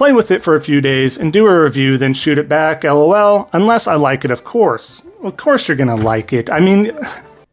play with it for a few days, and do a review, then shoot it back, lol, unless I like it, of course. Of course you're gonna like it. I mean...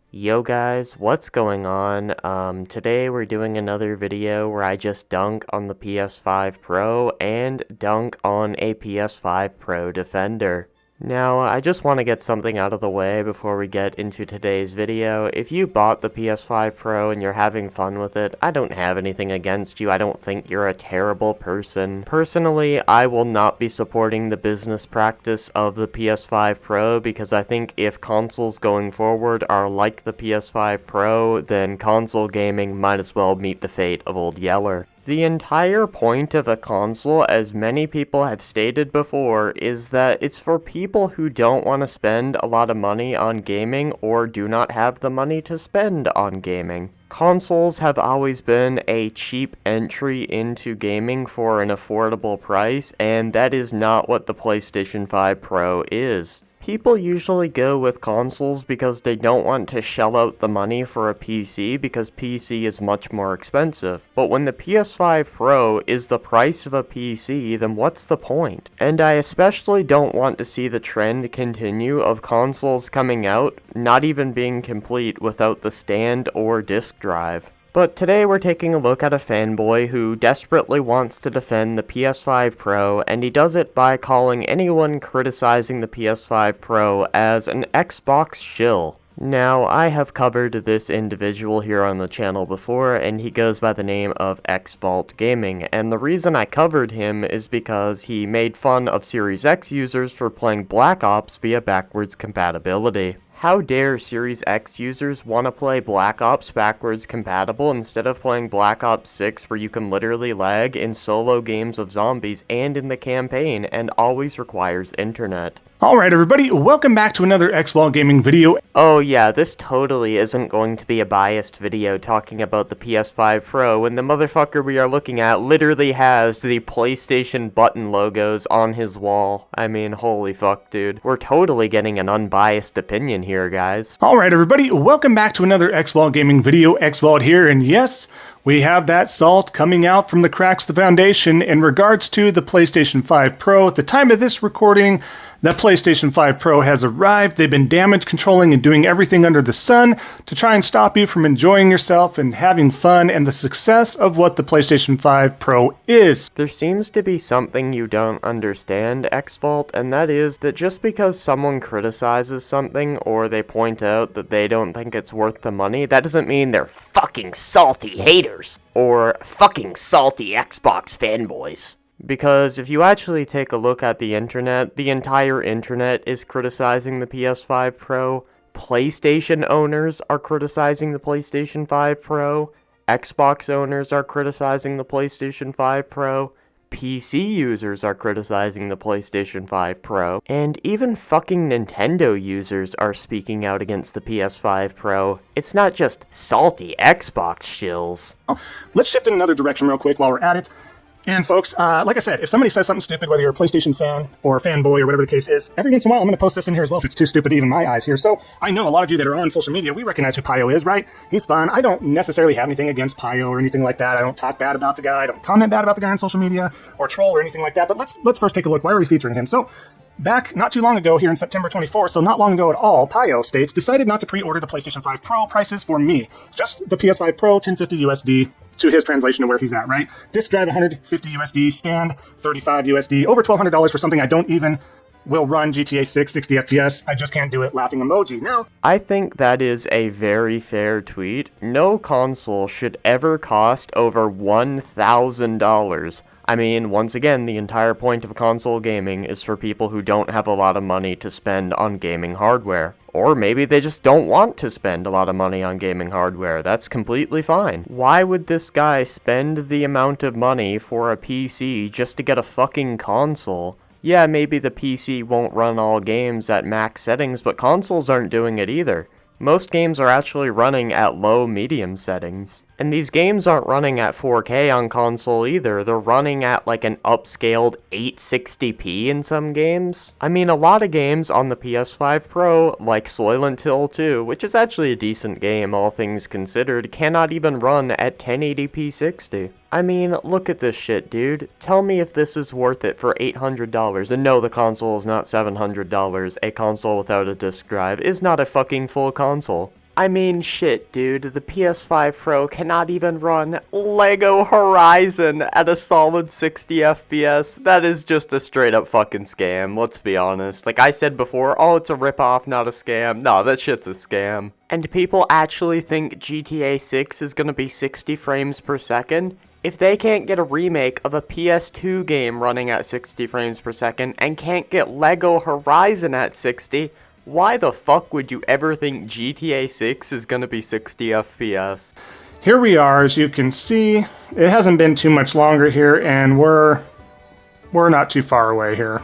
Yo guys, what's going on? Today we're doing another video where I just dunk on the PS5 Pro and dunk on a PS5 Pro Defender. Now, I just want to get something out of the way before we get into today's video. If you bought the PS5 Pro and you're having fun with it, I don't have anything against you. I don't think you're a terrible person. Personally, I will not be supporting the business practice of the PS5 Pro because I think if consoles going forward are like the PS5 Pro, then console gaming might as well meet the fate of Old Yeller. The entire point of a console, as many people have stated before, is that it's for people who don't want to spend a lot of money on gaming or do not have the money to spend on gaming. Consoles have always been a cheap entry into gaming for an affordable price, and that is not what the PlayStation 5 Pro is. People usually go with consoles because they don't want to shell out the money for a PC because PC is much more expensive. But when the PS5 Pro is the price of a PC, then what's the point? And I especially don't want to see the trend continue of consoles coming out, not even being complete without the stand or disk drive. But today we're taking a look at a fanboy who desperately wants to defend the PS5 Pro, and he does it by calling anyone criticizing the PS5 Pro as an Xbox shill. Now, I have covered this individual here on the channel before, and he goes by the name of Xvault Gaming, and the reason I covered him is because he made fun of Series X users for playing Black Ops via backwards compatibility. How dare Series X users want to play Black Ops backwards compatible instead of playing Black Ops 6 where you can literally lag in solo games of zombies and in the campaign and always requires internet. Alright everybody, welcome back to another Xvault Gaming video. Oh yeah, this totally isn't going to be a biased video talking about the PS5 Pro when the motherfucker we are looking at literally has the PlayStation button logos on his wall. I mean, holy fuck, dude. We're totally getting an unbiased opinion here, guys. Alright everybody, welcome back to another Xvault Gaming video. Xvault here, and yes, we have that salt coming out from the cracks of the foundation in regards to the PlayStation 5 Pro. At the time of this recording, the PlayStation 5 Pro has arrived. They've been damage controlling and doing everything under the sun to try and stop you from enjoying yourself and having fun and the success of what the PlayStation 5 Pro is. There seems to be something you don't understand, Xvault, and that is that just because someone criticizes something or they point out that they don't think it's worth the money, that doesn't mean they're fucking salty haters or fucking salty Xbox fanboys. Because if you actually take a look at the internet, the entire internet is criticizing the PS5 Pro, PlayStation owners are criticizing the PlayStation 5 Pro, Xbox owners are criticizing the PlayStation 5 Pro, PC users are criticizing the PlayStation 5 Pro, and even fucking Nintendo users are speaking out against the PS5 Pro. It's not just salty Xbox shills. Let's shift in another direction real quick while we're at it. And folks, like I said, if somebody says something stupid, whether you're a PlayStation fan or a fanboy or whatever the case is, every once in a while I'm going to post this in here as well if it's too stupid to even my eyes here. So I know a lot of you that are on social media, we recognize who Pio is, right? He's fun. I don't necessarily have anything against Pio or anything like that. I don't talk bad about the guy. I don't comment bad about the guy on social media or troll or anything like that. But let's first take a look. Why are we featuring him? So back not too long ago here in September 24th, so not long ago at all, Pio states, decided not to pre-order the PlayStation 5 Pro prices for me. Just the PS5 Pro, 1050 USD. To his translation of where he's at, right? Disk drive, 150 USD, stand, 35 USD, over $1,200 for something I don't even will run GTA 6, 60 FPS. I just can't do it, laughing emoji. Now, I think that is a very fair tweet. No console should ever cost over $1,000. I mean, once again, the entire point of console gaming is for people who don't have a lot of money to spend on gaming hardware. Or maybe they just don't want to spend a lot of money on gaming hardware. That's completely fine. Why would this guy spend the amount of money for a PC just to get a fucking console? Yeah, maybe the PC won't run all games at max settings, but consoles aren't doing it either. Most games are actually running at low-medium settings. And these games aren't running at 4K on console either. They're running at like an upscaled 860p in some games. I mean, a lot of games on the PS5 Pro, like Soylent Hill 2, which is actually a decent game all things considered, cannot even run at 1080p 60. I mean, look at this shit, dude. Tell me if this is worth it for $800. And no, the console is not $700. A console without a disc drive is not a fucking full console. I mean, shit, dude. The PS5 Pro cannot even run Lego Horizon at a solid 60 FPS. That is just a straight up fucking scam, let's be honest. Like I said before, oh, it's a ripoff, not a scam. No, that shit's a scam. And people actually think GTA 6 is gonna be 60 frames per second? If they can't get a remake of a PS2 game running at 60 frames per second and can't get Lego Horizon at 60, why the fuck would you ever think GTA 6 is gonna be 60 FPS? Here we are, as you can see. It hasn't been too much longer here, and we're not too far away here.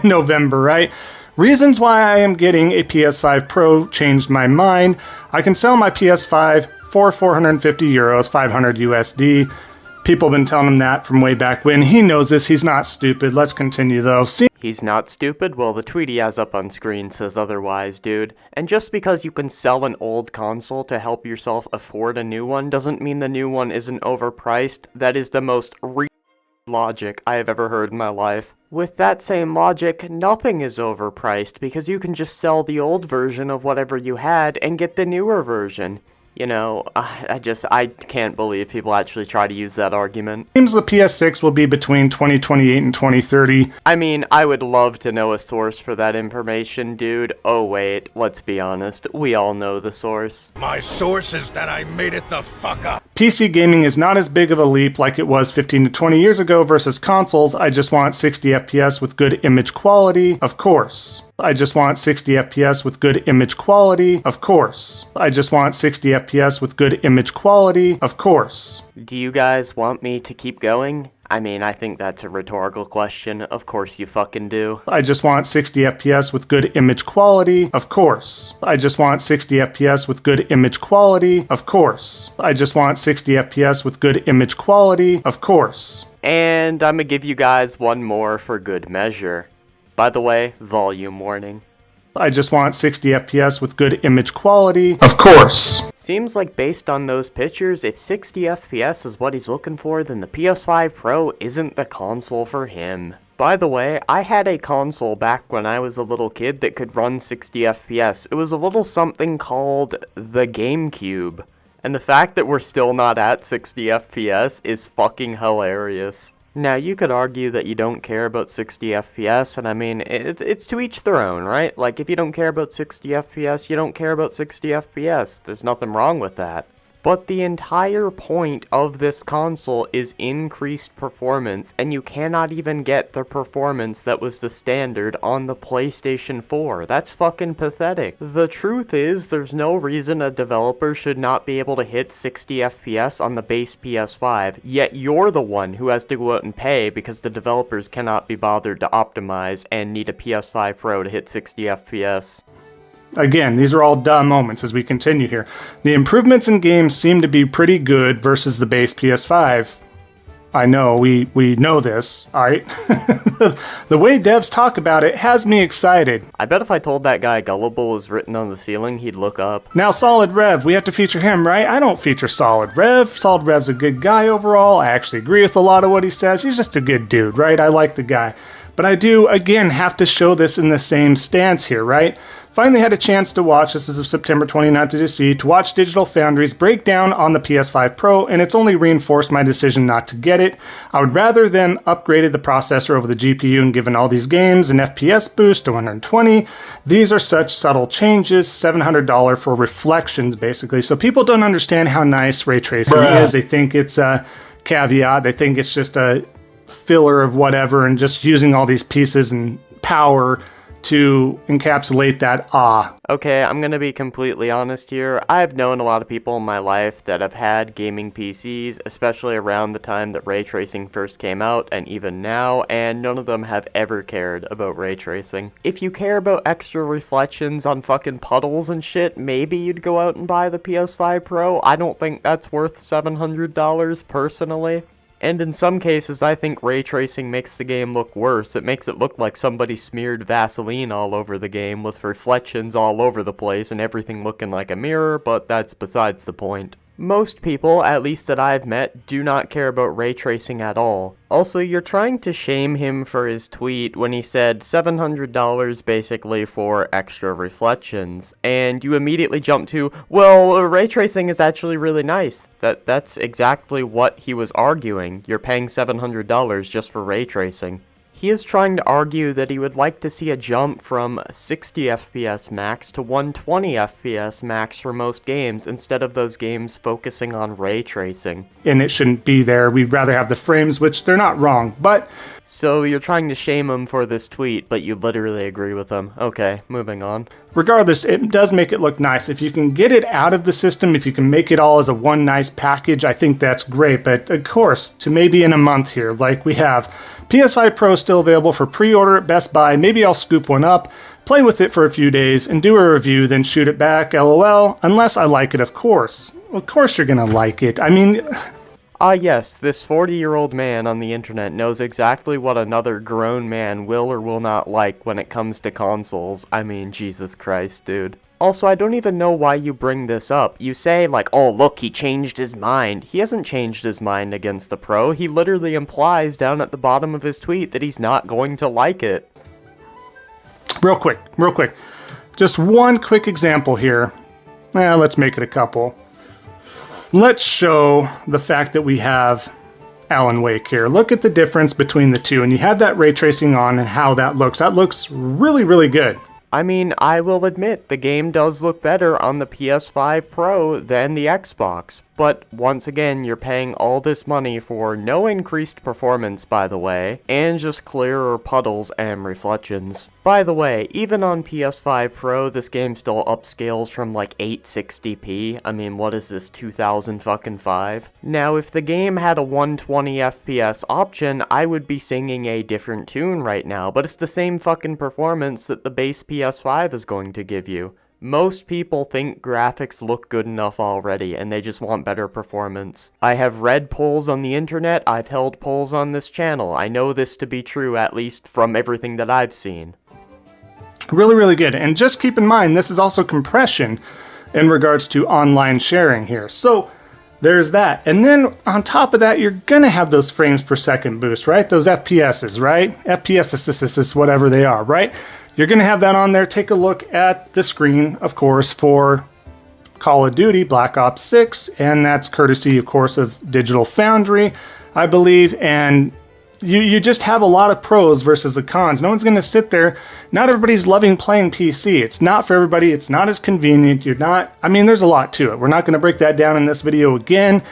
November, right? Reasons why I am getting a PS5 Pro changed my mind. I can sell my PS5 for 450 euros, 500 USD. People have been telling him that from way back when. He knows this. He's not stupid. Let's continue, though. He's not stupid? Well, the tweet he has up on screen says otherwise, dude. And just because you can sell an old console to help yourself afford a new one doesn't mean the new one isn't overpriced. That is the most logic I have ever heard in my life. With that same logic, nothing is overpriced because you can just sell the old version of whatever you had and get the newer version. You know, I can't believe people actually try to use that argument. Seems the PS6 will be between 2028 and 2030. I mean, I would love to know a source for that information, dude. Oh wait, let's be honest, we all know the source. My source is that I made it the fuck up. PC gaming is not as big of a leap like it was 15 to 20 years ago versus consoles. I just want 60 FPS with good image quality, of course. I just want 60 FPS with good image quality, of course. I just want 60 FPS with good image quality, of course. Do you guys want me to keep going? I mean, I think that's a rhetorical question. Of course you fucking do. I just want 60 FPS with good image quality, of course. I just want 60 FPS with good image quality, of course. I just want 60 FPS with good image quality, of course. And I'm gonna give you guys one more for good measure. By the way, volume warning. I just want 60 FPS with good image quality, of course. Seems like based on those pictures, if 60 FPS is what he's looking for, then the PS5 Pro isn't the console for him. By the way, I had a console back when I was a little kid that could run 60 FPS. It was a little something called the GameCube. And the fact that we're still not at 60 FPS is fucking hilarious. Now, you could argue that you don't care about 60 FPS, and I mean, it's to each their own, right? Like, if you don't care about 60 FPS, you don't care about 60 FPS. There's nothing wrong with that. But the entire point of this console is increased performance, and you cannot even get the performance that was the standard on the PlayStation 4. That's fucking pathetic. The truth is, there's no reason a developer should not be able to hit 60 FPS on the base PS5, yet you're the one who has to go out and pay because the developers cannot be bothered to optimize and need a PS5 Pro to hit 60 FPS. Again, these are all dumb moments as we continue here. The improvements in games seem to be pretty good versus the base PS5. I know, we know this, alright? The way devs talk about it has me excited. I bet if I told that guy Gullible was written on the ceiling, he'd look up. Now, Solid Rev, we have to feature him, right? I don't feature Solid Rev. Solid Rev's a good guy overall. I actually agree with a lot of what he says. He's just a good dude, right? I like the guy. But I do, again, have to show this in the same stance here, right? Finally had a chance to watch, this is of September 29th to see, to watch Digital Foundry's breakdown on the PS5 Pro, and it's only reinforced my decision not to get it. I would rather them upgraded the processor over the GPU and given all these games an FPS boost to 120. These are such subtle changes, $700 for reflections, basically. So people don't understand how nice ray tracing is. They think it's a caveat. They think it's just a filler of whatever and just using all these pieces and power to encapsulate that ah. Okay, I'm gonna be completely honest here. I've known a lot of people in my life that have had gaming PCs, especially around the time that ray tracing first came out, and even now, and none of them have ever cared about ray tracing. If you care about extra reflections on fucking puddles and shit, maybe you'd go out and buy the PS5 Pro. I don't think that's worth $700 personally. And in some cases, I think ray tracing makes the game look worse. It makes it look like somebody smeared Vaseline all over the game with reflections all over the place and everything looking like a mirror, but that's besides the point. Most people, at least that I've met, do not care about ray tracing at all. Also, you're trying to shame him for his tweet when he said $700 basically for extra reflections, and you immediately jump to, well, ray tracing is actually really nice. That's exactly what he was arguing. You're paying $700 just for ray tracing. He is trying to argue that he would like to see a jump from 60 FPS max to 120 FPS max for most games, instead of those games focusing on ray tracing. And it shouldn't be there. We'd rather have the frames, which they're not wrong, but... So you're trying to shame him for this tweet, but you literally agree with him. Okay, moving on. Regardless, it does make it look nice. If you can get it out of the system, if you can make it all as a one nice package, I think that's great. But of course, to maybe in a month here, like we have PS5 Pro still available for pre-order at Best Buy. Maybe I'll scoop one up, play with it for a few days, and do a review, then shoot it back, LOL, unless I like it, of course. Of course you're gonna like it. I mean... Ah yes, this 40-year-old man on the internet knows exactly what another grown man will or will not like when it comes to consoles. I mean, Jesus Christ, dude. Also, I don't even know why you bring this up. You say, like, oh, look, he changed his mind. He hasn't changed his mind against the Pro. He literally implies down at the bottom of his tweet that he's not going to like it. Real quick. Just one quick example here. Let's make it a couple. Let's show the fact that we have Alan Wake here. Look at the difference between the two, and you have that ray tracing on and how that looks. That looks really, really good. I mean, I will admit, the game does look better on the PS5 Pro than the Xbox, but once again, you're paying all this money for no increased performance, by the way, and just clearer puddles and reflections. By the way, even on PS5 Pro, this game still upscales from like 860p. I mean, what is this, 2005? Now, if the game had a 120 FPS option, I would be singing a different tune right now, but it's the same fucking performance that the base PS5 is going to give you. Most people think graphics look good enough already, and they just want better performance. I have read polls on the internet, I've held polls on this channel. I know this to be true, at least from everything that I've seen. Really, really good. And just keep in mind, this is also compression in regards to online sharing here. So there's that. And then on top of that, you're going to have those frames per second boost, right? Those FPSs, right? FPS, whatever they are, right? You're going to have that on there. Take a look at the screen, of course, for Call of Duty Black Ops 6, and that's courtesy, of course, of Digital Foundry, I believe, and you just have a lot of pros versus the cons. No one's going to sit there. Not everybody's loving playing PC. It's not for everybody. It's not as convenient. There's a lot to it. We're not going to break that down in this video again.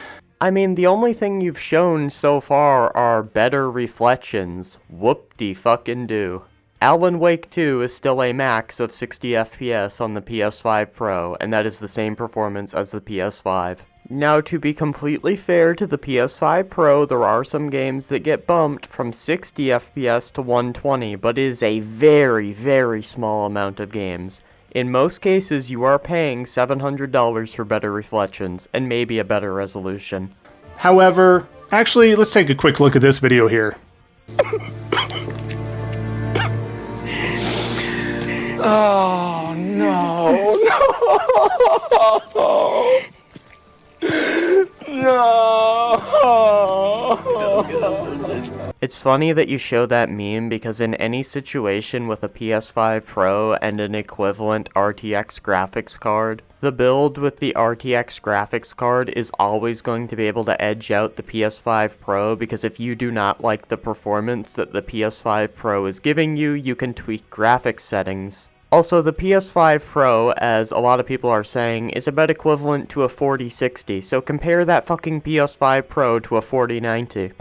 I mean, the only thing you've shown so far are better reflections. Whoop-de-fucking-do. Alan Wake 2 is still a max of 60 FPS on the PS5 Pro, and that is the same performance as the PS5. Now, to be completely fair to the PS5 Pro, there are some games that get bumped from 60 FPS to 120, but it is a very, very small amount of games. In most cases, you are paying $700 for better reflections, and maybe a better resolution. However, actually, let's take a quick look at this video here. Oh, no, no. It's funny that you show that meme because in any situation with a PS5 Pro and an equivalent RTX graphics card, the build with the RTX graphics card is always going to be able to edge out the PS5 Pro, because if you do not like the performance that the PS5 Pro is giving you, you can tweak graphics settings. Also, the PS5 Pro, as a lot of people are saying, is about equivalent to a 4060, so compare that fucking PS5 Pro to a 4090.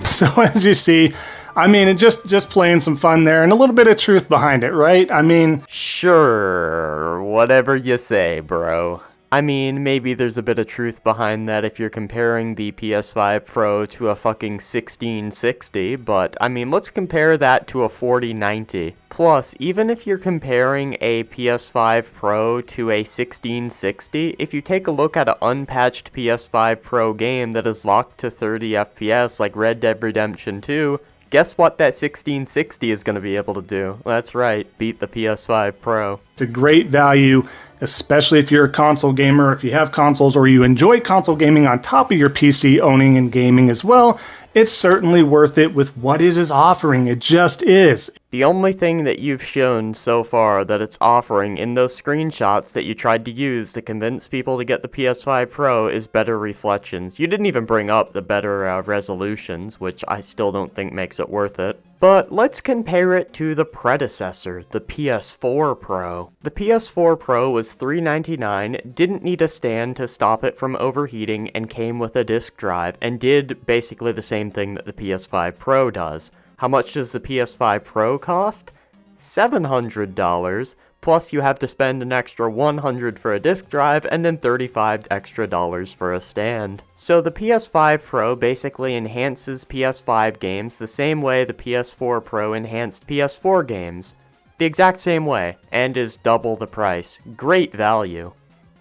So as you see, I mean, it just playing some fun there and a little bit of truth behind it, right? I mean, Sure, whatever you say, bro. I mean, maybe there's a bit of truth behind that if you're comparing the PS5 Pro to a fucking 1660, but I mean, let's compare that to a 4090. Plus, even if you're comparing a PS5 Pro to a 1660, if you take a look at an unpatched PS5 Pro game that is locked to 30 FPS like Red Dead Redemption 2, guess what that 1660 is going to be able to do? That's right, beat the PS5 Pro. it's a great value, especially if you're a console gamer, if you have consoles or you enjoy console gaming on top of your PC owning and gaming as well. It's certainly worth it with what it is offering. It just is. The only thing that you've shown so far that it's offering in those screenshots that you tried to use to convince people to get the PS5 Pro is better reflections. You didn't even bring up the better resolutions, which I still don't think makes it worth it. But let's compare it to the predecessor, the PS4 Pro. The PS4 Pro was $399, didn't need a stand to stop it from overheating, and came with a disk drive, and did basically the same thing that the PS5 Pro does. How much does the PS5 Pro cost? $700, plus you have to spend an extra $100 for a disk drive and then $35 extra for a stand. So the PS5 Pro basically enhances PS5 games the same way the PS4 Pro enhanced PS4 games. The exact same way, and is double the price. Great value.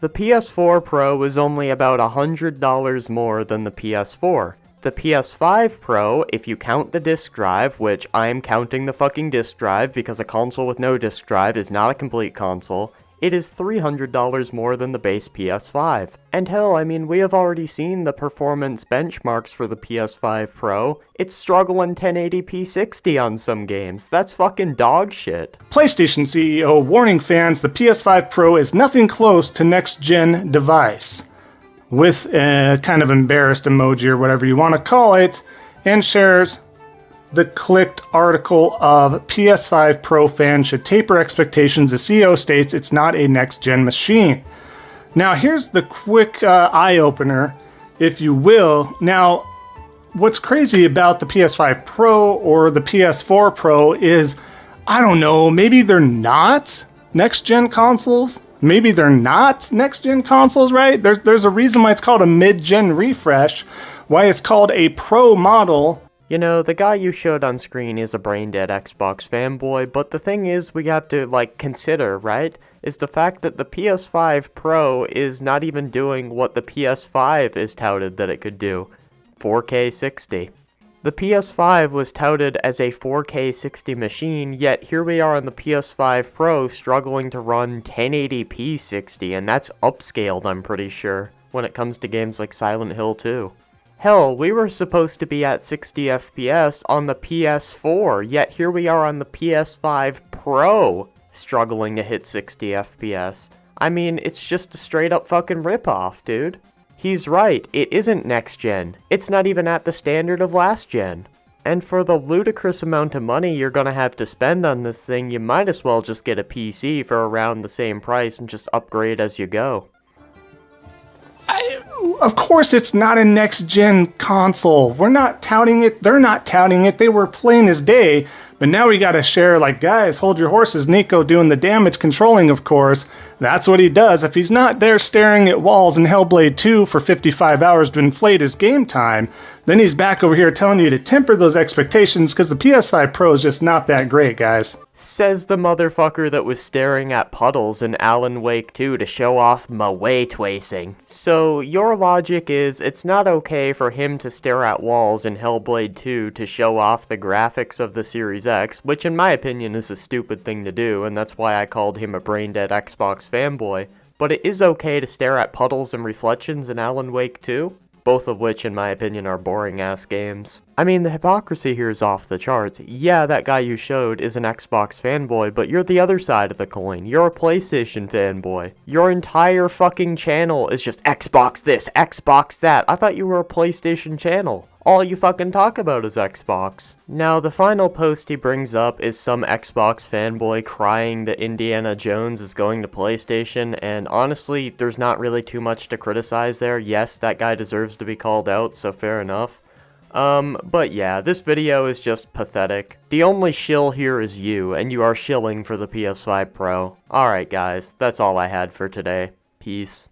The PS4 Pro is only about $100 more than the PS4. The PS5 Pro, if you count the disk drive, which I'm counting the fucking disk drive because a console with no disk drive is not a complete console, it is $300 more than the base PS5. And hell, I mean, we have already seen the performance benchmarks for the PS5 Pro. It's struggling 1080p 60 on some games. That's fucking dog shit. PlayStation CEO warning fans the PS5 Pro is nothing close to next-gen device, with a kind of embarrassed emoji or whatever you want to call it, and shares the clicked article of PS5 Pro fans should taper expectations. The CEO states it's not a next-gen machine. Now, here's the quick eye-opener, if you will. Now, what's crazy about the PS5 Pro or the PS4 Pro is, I don't know, maybe they're not next-gen consoles? Maybe they're not next-gen consoles, right? There's a reason why it's called a mid-gen refresh, why it's called a Pro model. You know, the guy you showed on screen is a brain-dead Xbox fanboy, but the thing is we have to, consider, right? Is the fact that the PS5 Pro is not even doing what the PS5 is touted that it could do. 4K 60. The PS5 was touted as a 4K 60 machine, yet here we are on the PS5 Pro struggling to run 1080p 60, and that's upscaled, I'm pretty sure, when it comes to games like Silent Hill 2. Hell, we were supposed to be at 60 FPS on the PS4, yet here we are on the PS5 Pro struggling to hit 60 FPS. I mean, it's just a straight up fucking ripoff, dude. He's right, it isn't next gen. It's not even at the standard of last gen. And for the ludicrous amount of money you're gonna have to spend on this thing, you might as well just get a PC for around the same price and just upgrade as you go. Of course it's not a next-gen console. We're not touting it. They're not touting it. They were plain as day. But now we gotta share, guys, hold your horses. Nico doing the damage controlling, of course. That's what he does. If he's not there staring at walls in Hellblade 2 for 55 hours to inflate his game time, then he's back over here telling you to temper those expectations because the PS5 Pro is just not that great, guys. Says the motherfucker that was staring at puddles in Alan Wake 2 to show off my way tracing. So your logic is it's not okay for him to stare at walls in Hellblade 2 to show off the graphics of the Series X, which in my opinion is a stupid thing to do, and that's why I called him a brain-dead Xbox fanboy. But it is okay to stare at puddles and reflections in Alan Wake 2? Both of which, in my opinion, are boring-ass games. I mean, the hypocrisy here is off the charts. Yeah, that guy you showed is an Xbox fanboy, but you're the other side of the coin. You're a PlayStation fanboy. Your entire fucking channel is just Xbox this, Xbox that. I thought you were a PlayStation channel. All you fucking talk about is Xbox. Now, the final post he brings up is some Xbox fanboy crying that Indiana Jones is going to PlayStation, and honestly, there's not really too much to criticize there. Yes, that guy deserves to be called out, so fair enough. But yeah, this video is just pathetic. The only shill here is you, and you are shilling for the PS5 Pro. Alright guys, that's all I had for today. Peace.